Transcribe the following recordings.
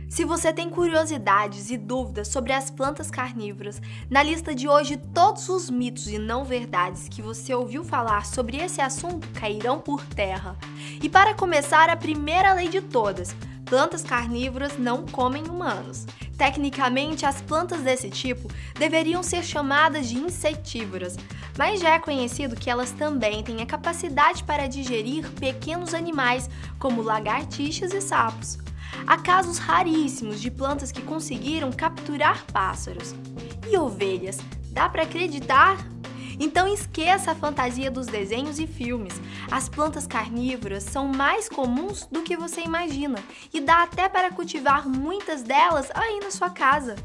Se você tem curiosidades e dúvidas sobre as plantas carnívoras, na lista de hoje todos os mitos e não verdades que você ouviu falar sobre esse assunto cairão por terra. E para começar, a primeira lei de todas: plantas carnívoras não comem humanos. Tecnicamente, as plantas desse tipo deveriam ser chamadas de insetívoras, mas já é conhecido que elas também têm a capacidade para digerir pequenos animais, como lagartixas e sapos. Há casos raríssimos de plantas que conseguiram capturar pássaros. E ovelhas? Dá para acreditar? Então esqueça a fantasia dos desenhos e filmes. As plantas carnívoras são mais comuns do que você imagina e dá até para cultivar muitas delas aí na sua casa.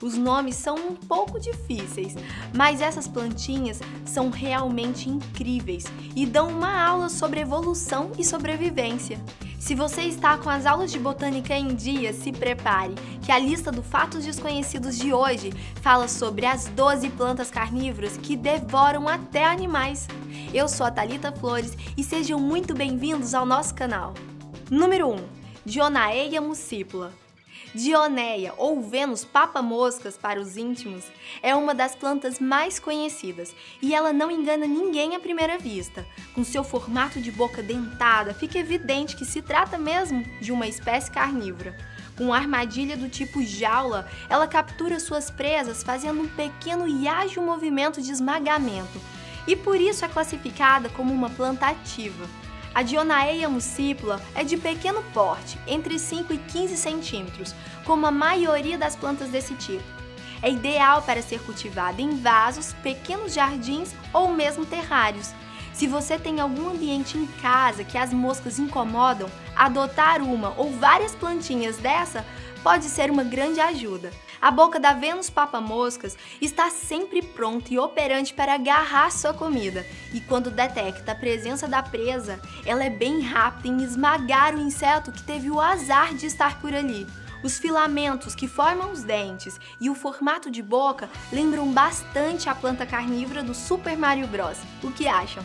Os nomes são um pouco difíceis, mas essas plantinhas são realmente incríveis e dão uma aula sobre evolução e sobrevivência. Se você está com as aulas de botânica em dia, se prepare, que a lista do Fatos Desconhecidos de hoje fala sobre as 12 plantas carnívoras que devoram até animais. Eu sou a Thalita Flores e sejam muito bem-vindos ao nosso canal. Número 1. Dionaea muscipula. Dionaea, ou Vênus papa-moscas para os íntimos, é uma das plantas mais conhecidas e ela não engana ninguém à primeira vista. Com seu formato de boca dentada, fica evidente que se trata mesmo de uma espécie carnívora. Com armadilha do tipo jaula, ela captura suas presas fazendo um pequeno e ágil movimento de esmagamento e por isso é classificada como uma planta ativa. A Dionaea muscipula é de pequeno porte, entre 5 e 15 centímetros, como a maioria das plantas desse tipo. É ideal para ser cultivada em vasos, pequenos jardins ou mesmo terrários. Se você tem algum ambiente em casa que as moscas incomodam, adotar uma ou várias plantinhas dessa pode ser uma grande ajuda. A boca da Vênus papa-moscas está sempre pronta e operante para agarrar sua comida, e quando detecta a presença da presa, ela é bem rápida em esmagar o inseto que teve o azar de estar por ali. Os filamentos que formam os dentes e o formato de boca lembram bastante a planta carnívora do Super Mario Bros. O que acham?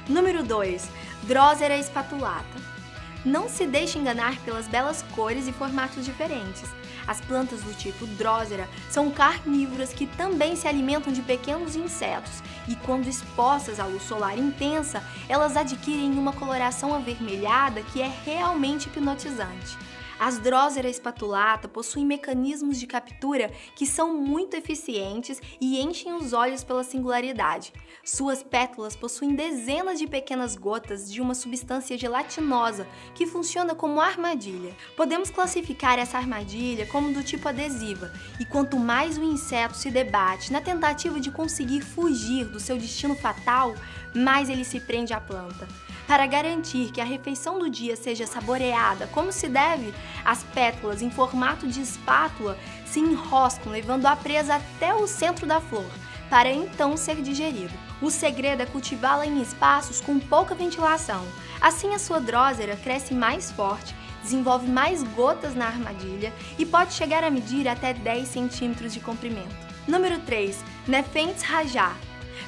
Número 2. Drosera spatulata. Não se deixe enganar pelas belas cores e formatos diferentes. As plantas do tipo Drosera são carnívoras que também se alimentam de pequenos insetos e, quando expostas à luz solar intensa, elas adquirem uma coloração avermelhada que é realmente hipnotizante. As Drosera spatulata possuem mecanismos de captura que são muito eficientes e enchem os olhos pela singularidade. Suas pétalas possuem dezenas de pequenas gotas de uma substância gelatinosa que funciona como armadilha. Podemos classificar essa armadilha como do tipo adesiva, e quanto mais o inseto se debate na tentativa de conseguir fugir do seu destino fatal, mais ele se prende à planta. Para garantir que a refeição do dia seja saboreada como se deve, as pétalas em formato de espátula se enroscam, levando a presa até o centro da flor, para então ser digerido. O segredo é cultivá-la em espaços com pouca ventilação. Assim a sua Drosera cresce mais forte, desenvolve mais gotas na armadilha e pode chegar a medir até 10 centímetros de comprimento. Número 3. Nepenthes rajah.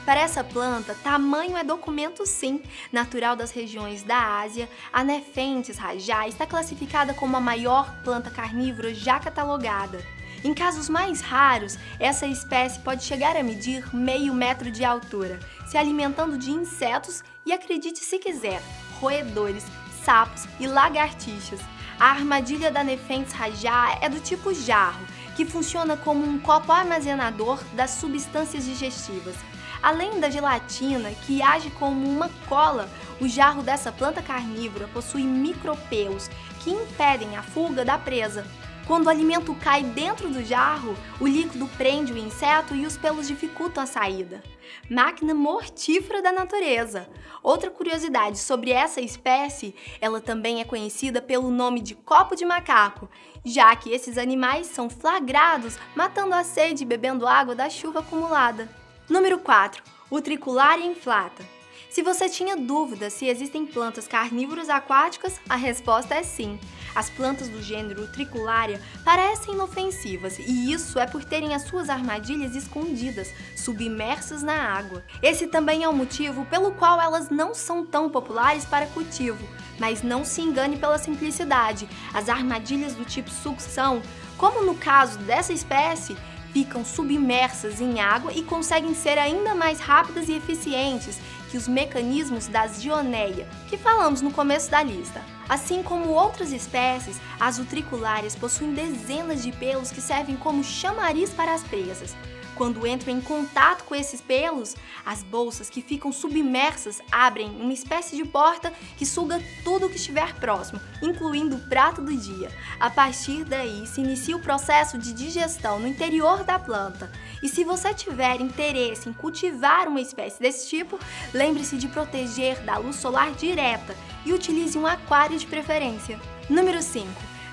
Para essa planta, tamanho é documento sim. Natural das regiões da Ásia, a Nepenthes rajah está classificada como a maior planta carnívora já catalogada. Em casos mais raros, essa espécie pode chegar a medir meio metro de altura, se alimentando de insetos e, acredite se quiser, roedores, sapos e lagartixas. A armadilha da Nepenthes rajah é do tipo jarro, que funciona como um copo armazenador das substâncias digestivas. Além da gelatina, que age como uma cola, o jarro dessa planta carnívora possui micropelos que impedem a fuga da presa. Quando o alimento cai dentro do jarro, o líquido prende o inseto e os pelos dificultam a saída. Máquina mortífera da natureza! Outra curiosidade sobre essa espécie, ela também é conhecida pelo nome de copo de macaco, já que esses animais são flagrados matando a sede e bebendo água da chuva acumulada. Número 4. Utricularia inflata. Se você tinha dúvida se existem plantas carnívoras aquáticas, a resposta é sim. As plantas do gênero Tricularia parecem inofensivas, e isso é por terem as suas armadilhas escondidas, submersas na água. Esse também é o motivo pelo qual elas não são tão populares para cultivo. Mas não se engane pela simplicidade, as armadilhas do tipo sucção, como no caso dessa espécie, ficam submersas em água e conseguem ser ainda mais rápidas e eficientes que os mecanismos das Dioneia, que falamos no começo da lista. Assim como outras espécies, as utriculárias possuem dezenas de pelos que servem como chamariz para as presas. Quando entram em contato com esses pelos, as bolsas que ficam submersas abrem uma espécie de porta que suga tudo o que estiver próximo, incluindo o prato do dia. A partir daí, se inicia o processo de digestão no interior da planta. E se você tiver interesse em cultivar uma espécie desse tipo, lembre-se de proteger da luz solar direta e utilize um aquário de preferência. Número 5.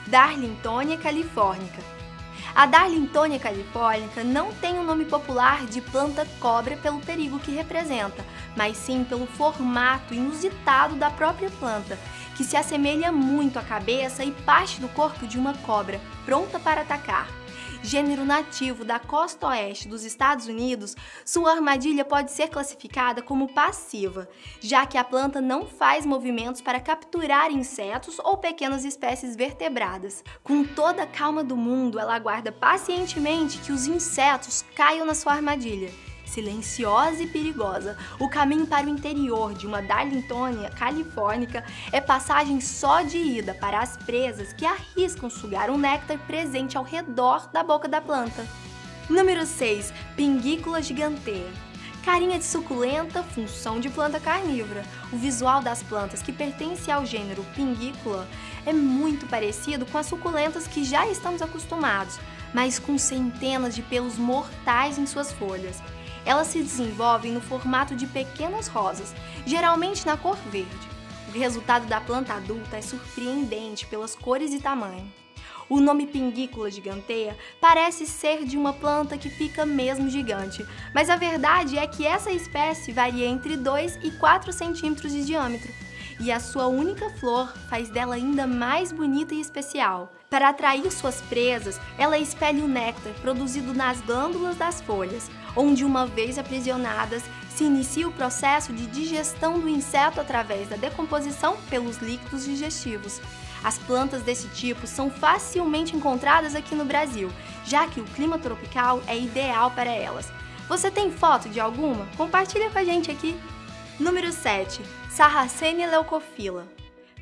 Darlingtonia californica. A Darlingtonia californica não tem o nome popular de planta cobra pelo perigo que representa, mas sim pelo formato inusitado da própria planta, que se assemelha muito à cabeça e parte do corpo de uma cobra, pronta para atacar. Gênero nativo da costa oeste dos Estados Unidos, sua armadilha pode ser classificada como passiva, já que a planta não faz movimentos para capturar insetos ou pequenas espécies vertebradas. Com toda a calma do mundo, ela aguarda pacientemente que os insetos caiam na sua armadilha. Silenciosa e perigosa, o caminho para o interior de uma Darlingtonia californica é passagem só de ida para as presas que arriscam sugar o néctar presente ao redor da boca da planta. Número 6. Pinguícula gigantea. Carinha de suculenta, função de planta carnívora. O visual das plantas que pertencem ao gênero Pinguícula é muito parecido com as suculentas que já estamos acostumados, mas com centenas de pelos mortais em suas folhas. Elas se desenvolvem no formato de pequenas rosas, geralmente na cor verde. O resultado da planta adulta é surpreendente pelas cores e tamanho. O nome Pinguícula gigantea parece ser de uma planta que fica mesmo gigante, mas a verdade é que essa espécie varia entre 2 e 4 centímetros de diâmetro, e a sua única flor faz dela ainda mais bonita e especial. Para atrair suas presas, ela expele o néctar produzido nas glândulas das folhas, onde, uma vez aprisionadas, se inicia o processo de digestão do inseto através da decomposição pelos líquidos digestivos. As plantas desse tipo são facilmente encontradas aqui no Brasil, já que o clima tropical é ideal para elas. Você tem foto de alguma? Compartilha com a gente aqui! Número 7. Sarracenia leucophylla.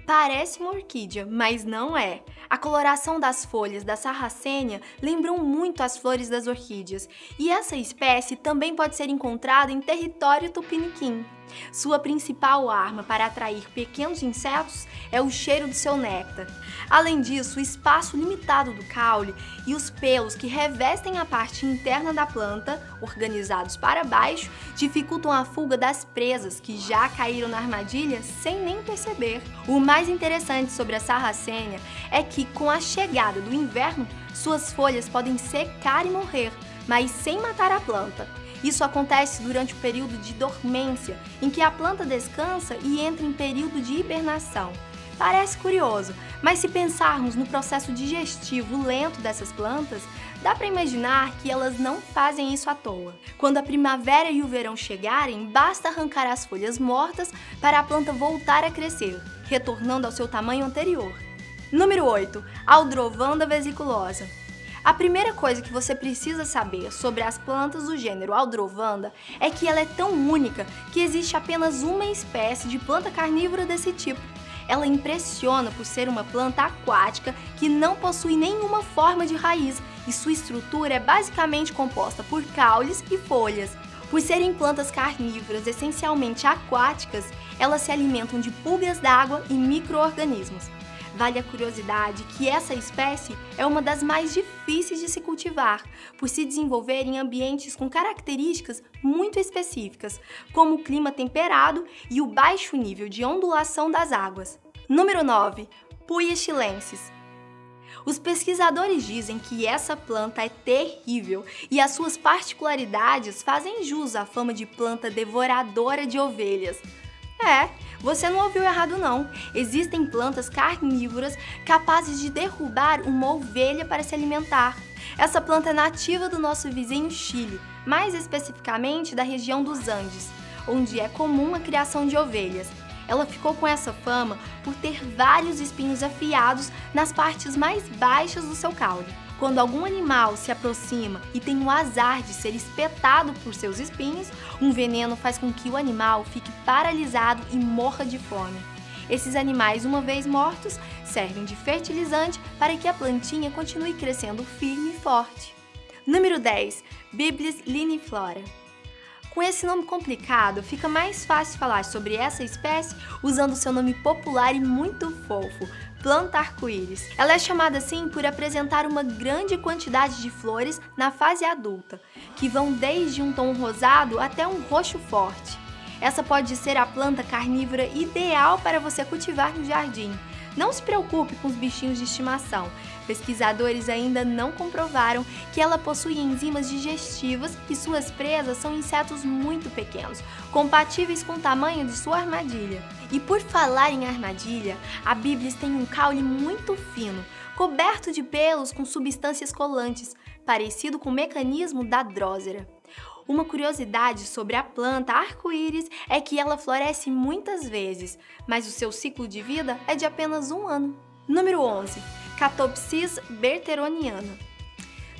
Parece uma orquídea, mas não é. A coloração das folhas da Sarracenia lembram muito as flores das orquídeas, e essa espécie também pode ser encontrada em território tupiniquim. Sua principal arma para atrair pequenos insetos é o cheiro do seu néctar. Além disso, o espaço limitado do caule e os pelos que revestem a parte interna da planta, organizados para baixo, dificultam a fuga das presas que já caíram na armadilha sem nem perceber. O mais interessante sobre a Sarracenia é que, com a chegada do inverno, suas folhas podem secar e morrer, mas sem matar a planta. Isso acontece durante o período de dormência, em que a planta descansa e entra em período de hibernação. Parece curioso, mas se pensarmos no processo digestivo lento dessas plantas, dá para imaginar que elas não fazem isso à toa. Quando a primavera e o verão chegarem, basta arrancar as folhas mortas para a planta voltar a crescer, retornando ao seu tamanho anterior. Número 8. Aldrovanda vesiculosa. A primeira coisa que você precisa saber sobre as plantas do gênero Aldrovanda é que ela é tão única que existe apenas uma espécie de planta carnívora desse tipo. Ela impressiona por ser uma planta aquática que não possui nenhuma forma de raiz e sua estrutura é basicamente composta por caules e folhas. Por serem plantas carnívoras essencialmente aquáticas, elas se alimentam de pulgas d'água e micro-organismos. Vale a curiosidade que essa espécie é uma das mais difíceis de se cultivar, por se desenvolver em ambientes com características muito específicas, como o clima temperado e o baixo nível de ondulação das águas. Número 9. Puya chilensis. Os pesquisadores dizem que essa planta é terrível e as suas particularidades fazem jus à fama de planta devoradora de ovelhas. Você não ouviu errado não. Existem plantas carnívoras capazes de derrubar uma ovelha para se alimentar. Essa planta é nativa do nosso vizinho Chile, mais especificamente da região dos Andes, onde é comum a criação de ovelhas. Ela ficou com essa fama por ter vários espinhos afiados nas partes mais baixas do seu caule. Quando algum animal se aproxima e tem o azar de ser espetado por seus espinhos, um veneno faz com que o animal fique paralisado e morra de fome. Esses animais, uma vez mortos, servem de fertilizante para que a plantinha continue crescendo firme e forte. Número 10. Biblis liniflora. Com esse nome complicado, fica mais fácil falar sobre essa espécie usando seu nome popular e muito fofo, planta arco-íris. Ela é chamada assim por apresentar uma grande quantidade de flores na fase adulta, que vão desde um tom rosado até um roxo forte. Essa pode ser a planta carnívora ideal para você cultivar no jardim. Não se preocupe com os bichinhos de estimação. Pesquisadores ainda não comprovaram que ela possui enzimas digestivas e suas presas são insetos muito pequenos, compatíveis com o tamanho de sua armadilha. E por falar em armadilha, a Biblis tem um caule muito fino, coberto de pelos com substâncias colantes, parecido com o mecanismo da Drosera. Uma curiosidade sobre a planta arco-íris é que ela floresce muitas vezes, mas o seu ciclo de vida é de apenas 1 ano. Número 11. Catopsis berteroniana.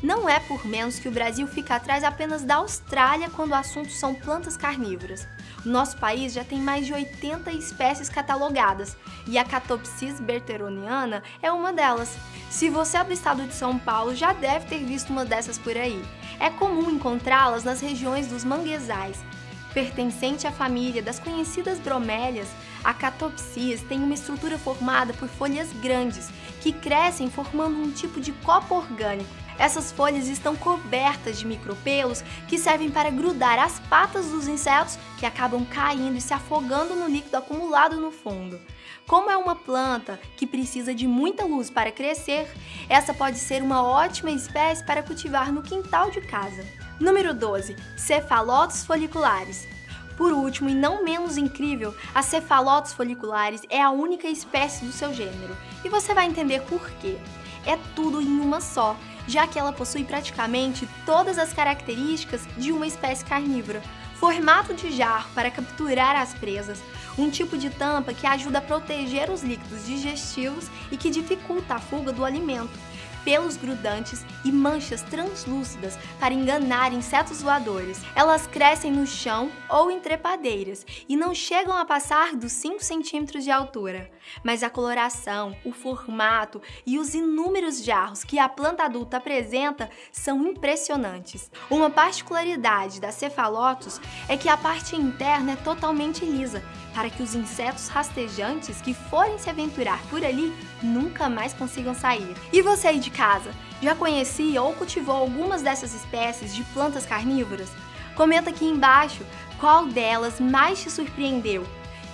Não é por menos que o Brasil fica atrás apenas da Austrália quando o assunto são plantas carnívoras. O nosso país já tem mais de 80 espécies catalogadas e a Catopsis berteroniana é uma delas. Se você é do estado de São Paulo, já deve ter visto uma dessas por aí. É comum encontrá-las nas regiões dos manguezais. Pertencente à família das conhecidas bromélias, a Catopsis tem uma estrutura formada por folhas grandes, que crescem formando um tipo de copo orgânico. Essas folhas estão cobertas de micropelos que servem para grudar as patas dos insetos que acabam caindo e se afogando no líquido acumulado no fundo. Como é uma planta que precisa de muita luz para crescer, essa pode ser uma ótima espécie para cultivar no quintal de casa. Número 12. Cefalotos foliculares. Por último, e não menos incrível, a Cefalotos foliculares é a única espécie do seu gênero. E você vai entender por quê. É tudo em uma só, já que ela possui praticamente todas as características de uma espécie carnívora. Formato de jarro para capturar as presas, um tipo de tampa que ajuda a proteger os líquidos digestivos e que dificulta a fuga do alimento, pelos grudantes e manchas translúcidas para enganar insetos voadores. Elas crescem no chão ou em trepadeiras e não chegam a passar dos 5 centímetros de altura. Mas a coloração, o formato e os inúmeros jarros que a planta adulta apresenta são impressionantes. Uma particularidade da Cefalotos é que a parte interna é totalmente lisa, para que os insetos rastejantes que forem se aventurar por ali nunca mais consigam sair. E você aí de casa, já conhecia ou cultivou algumas dessas espécies de plantas carnívoras? Comenta aqui embaixo qual delas mais te surpreendeu.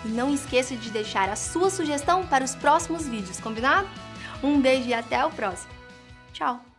E não esqueça de deixar a sua sugestão para os próximos vídeos, combinado? Um beijo e até o próximo. Tchau!